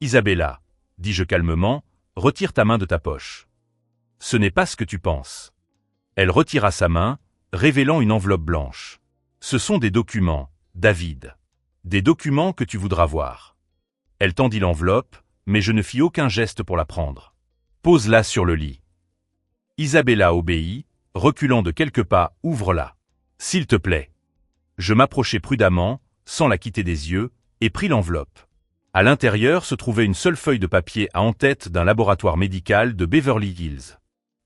Isabella, dis-je calmement, retire ta main de ta poche. Ce n'est pas ce que tu penses. Elle retira sa main, révélant une enveloppe blanche. Ce sont des documents, David. Des documents que tu voudras voir. Elle tendit l'enveloppe, mais je ne fis aucun geste pour la prendre. Pose-la sur le lit. Isabella obéit, reculant de quelques pas, ouvre-la. S'il te plaît. Je m'approchai prudemment, sans la quitter des yeux, et pris l'enveloppe. À l'intérieur se trouvait une seule feuille de papier à en-tête d'un laboratoire médical de Beverly Hills.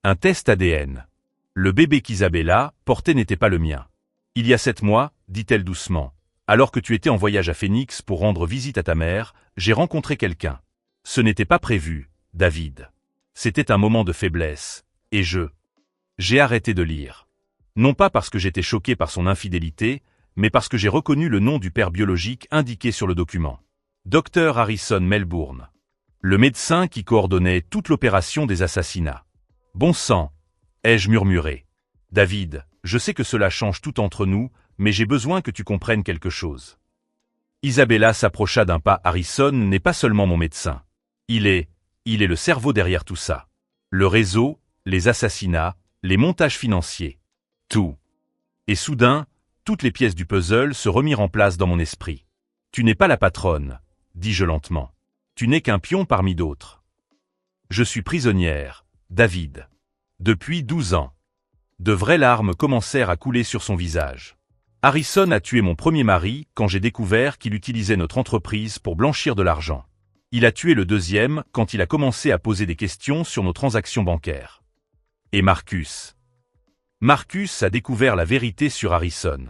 Un test ADN. Le bébé qu'Isabella portait n'était pas le mien. Il y a 7 mois, dit-elle doucement, alors que tu étais en voyage à Phoenix pour rendre visite à ta mère, j'ai rencontré quelqu'un. Ce n'était pas prévu, David. C'était un moment de faiblesse, et j'ai arrêté de lire. Non pas parce que j'étais choqué par son infidélité, mais parce que j'ai reconnu le nom du père biologique indiqué sur le document. Dr Harrison Melbourne. Le médecin qui coordonnait toute l'opération des assassinats. Bon sang, ai-je murmuré. David, je sais que cela change tout entre nous, mais j'ai besoin que tu comprennes quelque chose. Isabella s'approcha d'un pas. Harrison n'est pas seulement mon médecin. Il est le cerveau derrière tout ça. Le réseau, les assassinats, les montages financiers. Tout. Et soudain, toutes les pièces du puzzle se remirent en place dans mon esprit. Tu n'es pas la patronne, dis-je lentement. Tu n'es qu'un pion parmi d'autres. Je suis prisonnière, David. Depuis 12 ans. De vraies larmes commencèrent à couler sur son visage. Harrison a tué mon premier mari quand j'ai découvert qu'il utilisait notre entreprise pour blanchir de l'argent. Il a tué le deuxième quand il a commencé à poser des questions sur nos transactions bancaires. Et Marcus. Marcus a découvert la vérité sur Harrison.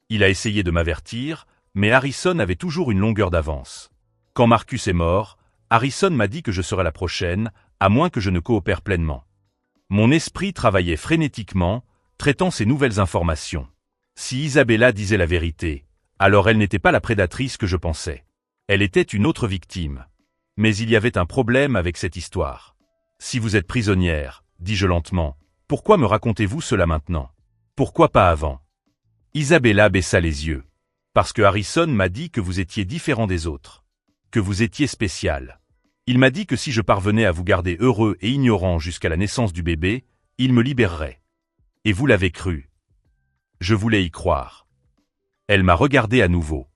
Il a essayé de m'avertir, mais Harrison avait toujours une longueur d'avance. Quand Marcus est mort, Harrison m'a dit que je serais la prochaine, à moins que je ne coopère pleinement. Mon esprit travaillait frénétiquement, traitant ces nouvelles informations. Si Isabella disait la vérité, alors elle n'était pas la prédatrice que je pensais. Elle était une autre victime. Mais il y avait un problème avec cette histoire. Si vous êtes prisonnière, dis-je lentement, pourquoi me racontez-vous cela maintenant? Pourquoi pas avant? Isabella baissa les yeux. Parce que Harrison m'a dit que vous étiez différent des autres. Que vous étiez spécial. Il m'a dit que si je parvenais à vous garder heureux et ignorant jusqu'à la naissance du bébé, il me libérerait. Et vous l'avez cru. Je voulais y croire. Elle m'a regardé à nouveau.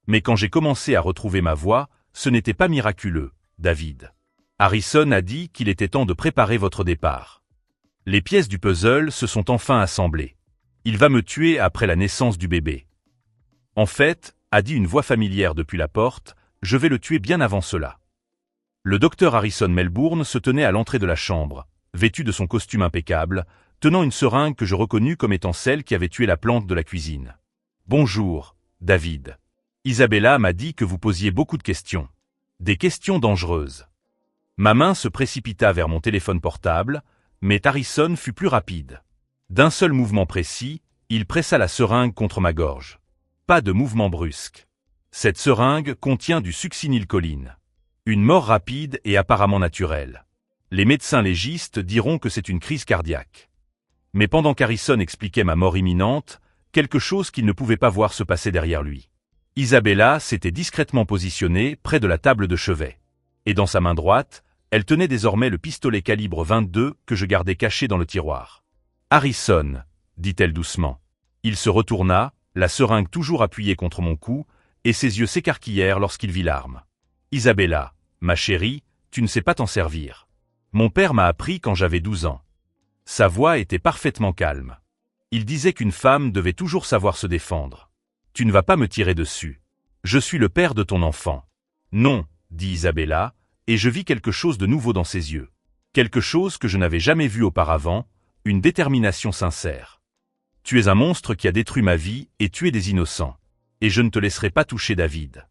Mais quand j'ai commencé à retrouver ma voix, ce n'était pas miraculeux, David. Harrison a dit qu'il était temps de préparer votre départ. Les pièces du puzzle se sont enfin assemblées. Il va me tuer après la naissance du bébé. En fait, a dit une voix familière depuis la porte, je vais le tuer bien avant cela. Le docteur Harrison Melbourne se tenait à l'entrée de la chambre, vêtu de son costume impeccable, tenant une seringue que je reconnus comme étant celle qui avait tué la plante de la cuisine. Bonjour, David. Isabella m'a dit que vous posiez beaucoup de questions. Des questions dangereuses. Ma main se précipita vers mon téléphone portable, mais Harrison fut plus rapide. D'un seul mouvement précis, il pressa la seringue contre ma gorge. Pas de mouvement brusque. Cette seringue contient du succinylcholine. Une mort rapide et apparemment naturelle. Les médecins légistes diront que c'est une crise cardiaque. Mais pendant qu'Harrison expliquait ma mort imminente, quelque chose qu'il ne pouvait pas voir se passait derrière lui. Isabella s'était discrètement positionnée près de la table de chevet. Et dans sa main droite, elle tenait désormais le pistolet calibre 22 que je gardais caché dans le tiroir. « Harrison », dit-elle doucement. Il se retourna, la seringue toujours appuyée contre mon cou, et ses yeux s'écarquillèrent lorsqu'il vit l'arme. « Isabella, ma chérie, tu ne sais pas t'en servir. Mon père m'a appris quand j'avais 12 ans. » Sa voix était parfaitement calme. Il disait qu'une femme devait toujours savoir se défendre. « Tu ne vas pas me tirer dessus. Je suis le père de ton enfant. »« Non, » dit Isabella, et je vis quelque chose de nouveau dans ses yeux. Quelque chose que je n'avais jamais vu auparavant, une détermination sincère. « Tu es un monstre qui a détruit ma vie et tué des innocents. Et je ne te laisserai pas toucher David. »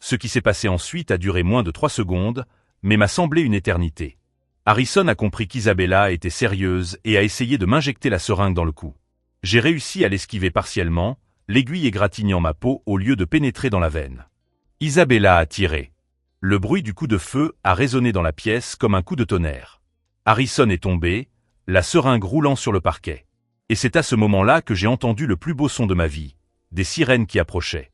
Ce qui s'est passé ensuite a duré moins de 3 secondes, mais m'a semblé une éternité. Harrison a compris qu'Isabella était sérieuse et a essayé de m'injecter la seringue dans le cou. J'ai réussi à l'esquiver partiellement, l'aiguille égratignant ma peau au lieu de pénétrer dans la veine. Isabella a tiré. Le bruit du coup de feu a résonné dans la pièce comme un coup de tonnerre. Harrison est tombé, la seringue roulant sur le parquet. Et c'est à ce moment-là que j'ai entendu le plus beau son de ma vie, des sirènes qui approchaient.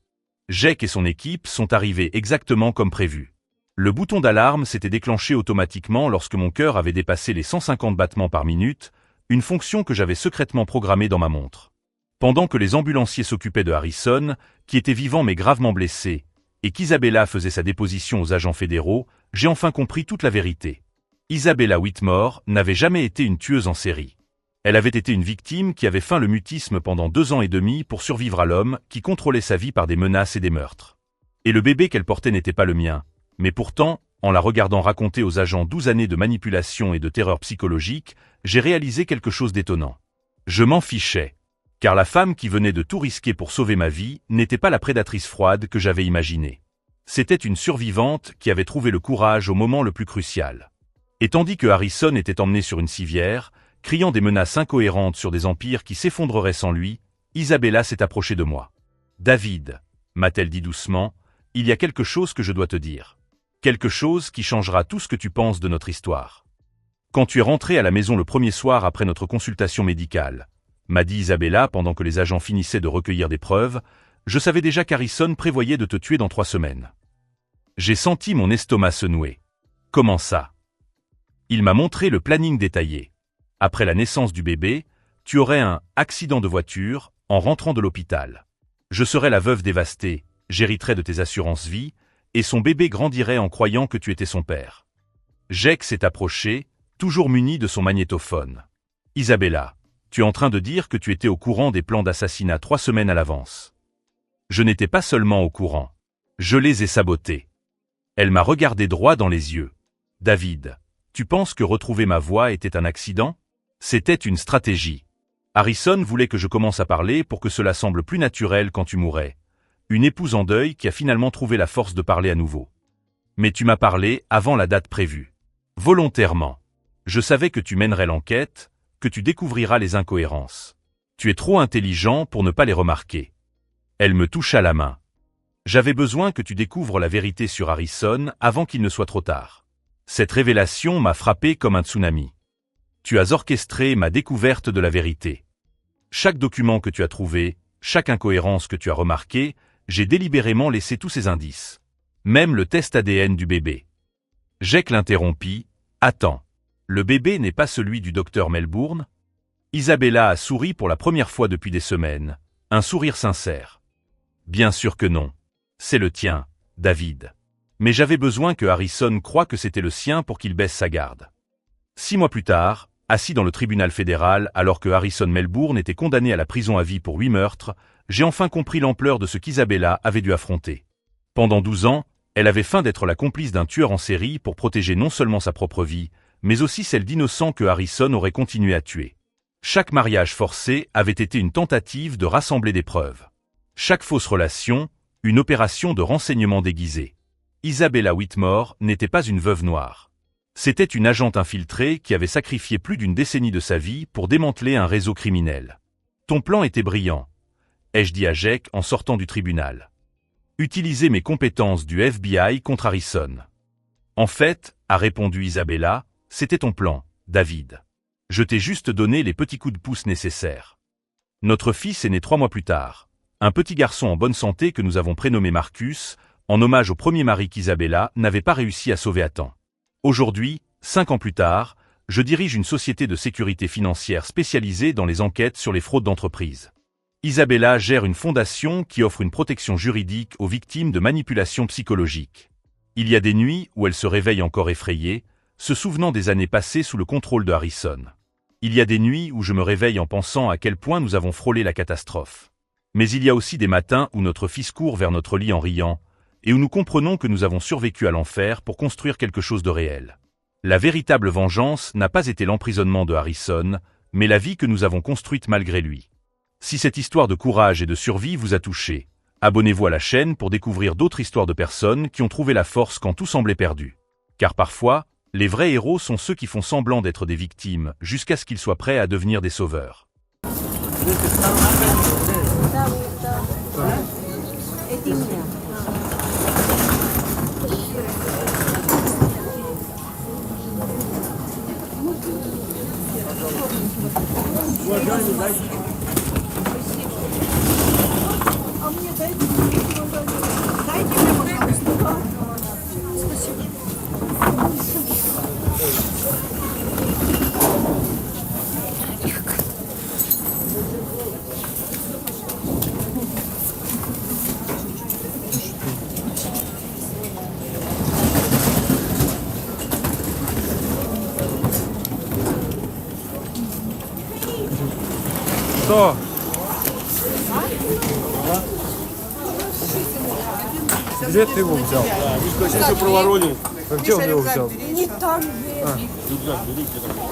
Jake et son équipe sont arrivés exactement comme prévu. Le bouton d'alarme s'était déclenché automatiquement lorsque mon cœur avait dépassé les 150 battements par minute, une fonction que j'avais secrètement programmée dans ma montre. Pendant que les ambulanciers s'occupaient de Harrison, qui était vivant mais gravement blessé, et qu'Isabella faisait sa déposition aux agents fédéraux, j'ai enfin compris toute la vérité. Isabella Whitmore n'avait jamais été une tueuse en série. Elle avait été une victime qui avait feint le mutisme pendant 2 ans et demi pour survivre à l'homme qui contrôlait sa vie par des menaces et des meurtres. Et le bébé qu'elle portait n'était pas le mien. Mais pourtant, en la regardant raconter aux agents 12 années de manipulation et de terreur psychologique, j'ai réalisé quelque chose d'étonnant. Je m'en fichais. Car la femme qui venait de tout risquer pour sauver ma vie n'était pas la prédatrice froide que j'avais imaginée. C'était une survivante qui avait trouvé le courage au moment le plus crucial. Et tandis que Harrison était emmené sur une civière, criant des menaces incohérentes sur des empires qui s'effondreraient sans lui, Isabella s'est approchée de moi. « David », m'a-t-elle dit doucement, « il y a quelque chose que je dois te dire. Quelque chose qui changera tout ce que tu penses de notre histoire. Quand tu es rentré à la maison le premier soir après notre consultation médicale, m'a dit Isabella pendant que les agents finissaient de recueillir des preuves, je savais déjà qu'Harrison prévoyait de te tuer dans 3 semaines. J'ai senti mon estomac se nouer. Comment ça? Il m'a montré le planning détaillé. Après la naissance du bébé, tu aurais un accident de voiture en rentrant de l'hôpital. Je serais la veuve dévastée, j'hériterais de tes assurances vie, et son bébé grandirait en croyant que tu étais son père. Jake s'est approché, toujours muni de son magnétophone. Isabella, tu es en train de dire que tu étais au courant des plans d'assassinat 3 semaines à l'avance. Je n'étais pas seulement au courant. Je les ai sabotés. Elle m'a regardé droit dans les yeux. David, tu penses que retrouver ma voix était un accident? C'était une stratégie. Harrison voulait que je commence à parler pour que cela semble plus naturel quand tu mourrais. Une épouse en deuil qui a finalement trouvé la force de parler à nouveau. Mais tu m'as parlé avant la date prévue. Volontairement. Je savais que tu mènerais l'enquête, que tu découvriras les incohérences. Tu es trop intelligent pour ne pas les remarquer. Elle me toucha la main. J'avais besoin que tu découvres la vérité sur Harrison avant qu'il ne soit trop tard. Cette révélation m'a frappé comme un tsunami. Tu as orchestré ma découverte de la vérité. Chaque document que tu as trouvé, chaque incohérence que tu as remarquée, j'ai délibérément laissé tous ces indices. Même le test ADN du bébé. Jake l'interrompit. Attends. Le bébé n'est pas celui du docteur Melbourne? Isabella a souri pour la première fois depuis des semaines. Un sourire sincère. Bien sûr que non. C'est le tien, David. Mais j'avais besoin que Harrison croie que c'était le sien pour qu'il baisse sa garde. 6 mois plus tard, assis dans le tribunal fédéral alors que Harrison Melbourne était condamné à la prison à vie pour 8 meurtres, j'ai enfin compris l'ampleur de ce qu'Isabella avait dû affronter. Pendant 12 ans, elle avait feint d'être la complice d'un tueur en série pour protéger non seulement sa propre vie, mais aussi celle d'innocents que Harrison aurait continué à tuer. Chaque mariage forcé avait été une tentative de rassembler des preuves. Chaque fausse relation, une opération de renseignement déguisé. Isabella Whitmore n'était pas une veuve noire. C'était une agente infiltrée qui avait sacrifié plus d'une décennie de sa vie pour démanteler un réseau criminel. Ton plan était brillant, ai-je dit à Jake en sortant du tribunal. Utiliser mes compétences du FBI contre Harrison. En fait, a répondu Isabella, c'était ton plan, David. Je t'ai juste donné les petits coups de pouce nécessaires. Notre fils est né 3 mois plus tard. Un petit garçon en bonne santé que nous avons prénommé Marcus, en hommage au premier mari qu'Isabella n'avait pas réussi à sauver à temps. Aujourd'hui, 5 ans plus tard, je dirige une société de sécurité financière spécialisée dans les enquêtes sur les fraudes d'entreprise. Isabella gère une fondation qui offre une protection juridique aux victimes de manipulations psychologiques. Il y a des nuits où elle se réveille encore effrayée, se souvenant des années passées sous le contrôle de Harrison. Il y a des nuits où je me réveille en pensant à quel point nous avons frôlé la catastrophe. Mais il y a aussi des matins où notre fils court vers notre lit en riant, et où nous comprenons que nous avons survécu à l'enfer pour construire quelque chose de réel. La véritable vengeance n'a pas été l'emprisonnement de Harrison, mais la vie que nous avons construite malgré lui. Si cette histoire de courage et de survie vous a touché, abonnez-vous à la chaîne pour découvrir d'autres histoires de personnes qui ont trouvé la force quand tout semblait perdu. Car parfois, les vrais héros sont ceux qui font semblant d'être des victimes jusqu'à ce qu'ils soient prêts à devenir des sauveurs. Что? Где ты его взял? Мишка все проворонил. А где он его взял? Не там. Рюкзак великий такой.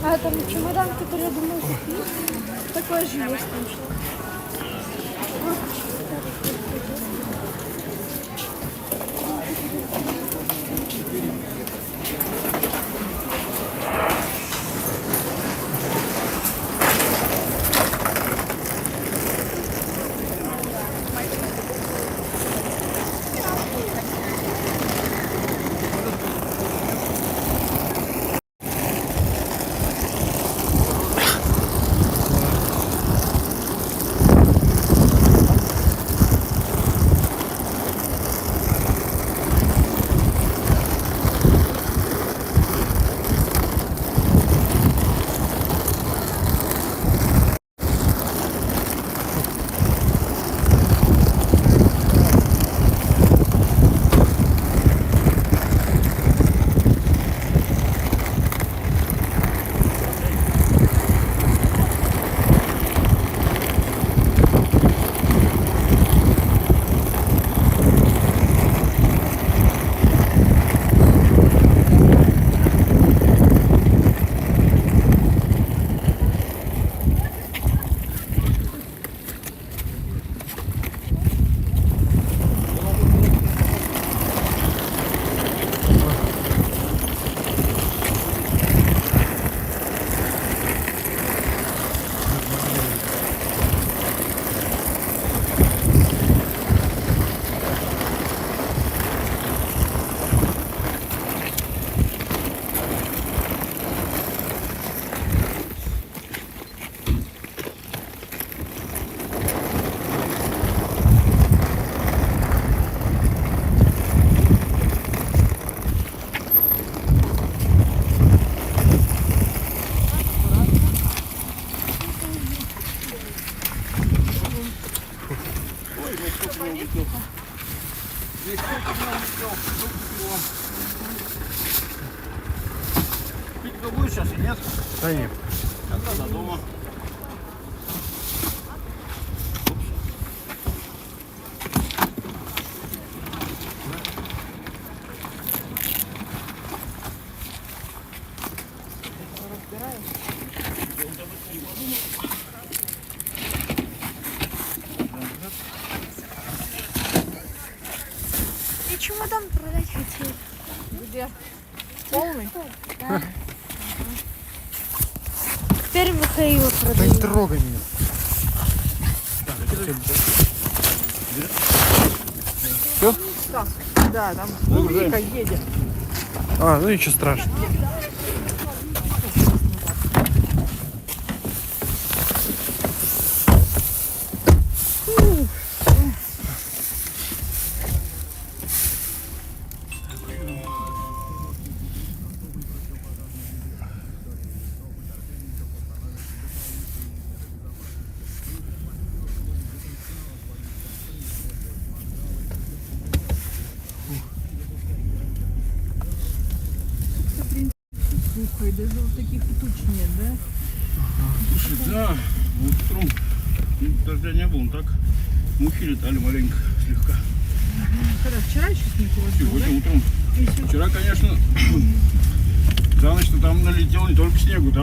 А там чемодан, который я думала купить, такой же есть там что. Пить будешь сейчас и нет? Да нет. Когда дома. Я чемодан продать хотел. Где? полный? Теперь Михаил Да не продает. трогай меня. Да, там клубника едет. А, ну ничего страшного. Слухай, даже вот таких и туч нет, да? Слушай, да, вот утром дождя не было, так мухи летали маленько, слегка. Когда вчера еще снег у вас был, да? Сегодня утром. Вчера, конечно, за ночь-то там налетел не только снегу, там